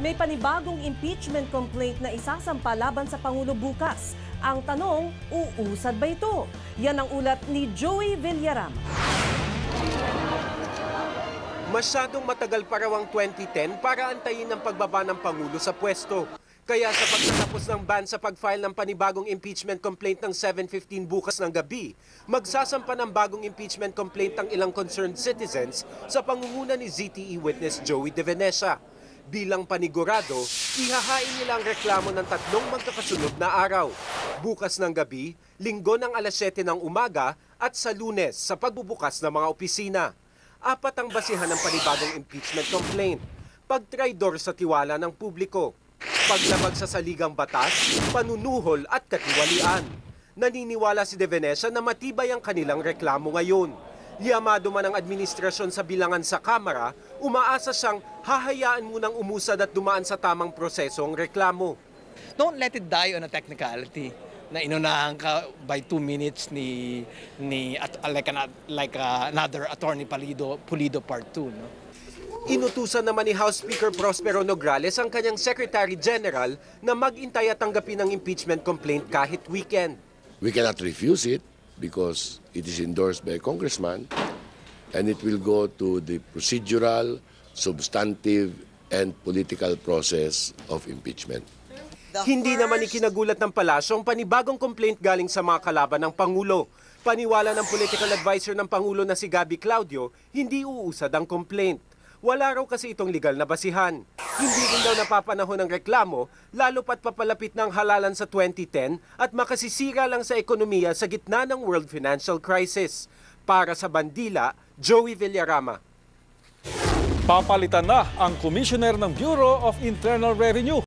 May panibagong impeachment complaint na isasampa laban sa Pangulo bukas. Ang tanong, uusad ba ito? Yan ang ulat ni Joey Villarama. Masyadong matagal pa raw ang 2010 para antayin ang pagbaba ng Pangulo sa pwesto. Kaya sa pagtatapos ng ban sa pag-file ng panibagong impeachment complaint ng 7:15 bukas ng gabi, magsasampa ng bagong impeachment complaint ang ilang concerned citizens sa pangunguna ni ZTE witness Joey De Venecia. Bilang panigurado, ihahain nila ang reklamo ng tatlong magkakasunod na araw. Bukas ng gabi, linggo ng alas 7 ng umaga at sa Lunes sa pagbubukas ng mga opisina. Apat ang basihan ng panibagong impeachment complaint. Pagtraidor sa tiwala ng publiko, paglabag sa saligang batas, panunuhol at katiwalian. Naniniwala si De Venecia na matibay ang kanilang reklamo ngayon. Liyamado man ang administrasyon sa bilangan sa Kamara, umaasa siyang hahayaan munang umusad at dumaan sa tamang proseso ang reklamo. Don't let it die on a technicality na inunahan ka by 2 minutes like another attorney Pulido Part 2. No? Inutusan naman ni House Speaker Prospero Nograles ang kanyang Secretary General na mag-intay at tanggapin ang impeachment complaint kahit weekend. We cannot refuse it because it is endorsed by a congressman and it will go to the procedural, substantive, and political process of impeachment. Hindi naman ikinagulat ng palasyo ang panibagong complaint galing sa mga kalaban ng Pangulo. Paniwala ng political advisor ng Pangulo na si Gabby Claudio, hindi uusad ang complaint. Wala raw kasi itong legal na basihan. Hindi rin daw napapanahon ng reklamo, lalo pat papalapit ng halalan sa 2010 at makasisira lang sa ekonomiya sa gitna ng world financial crisis. Para sa Bandila, Joey Villarama. Papalitan na ang Commissioner ng Bureau of Internal Revenue.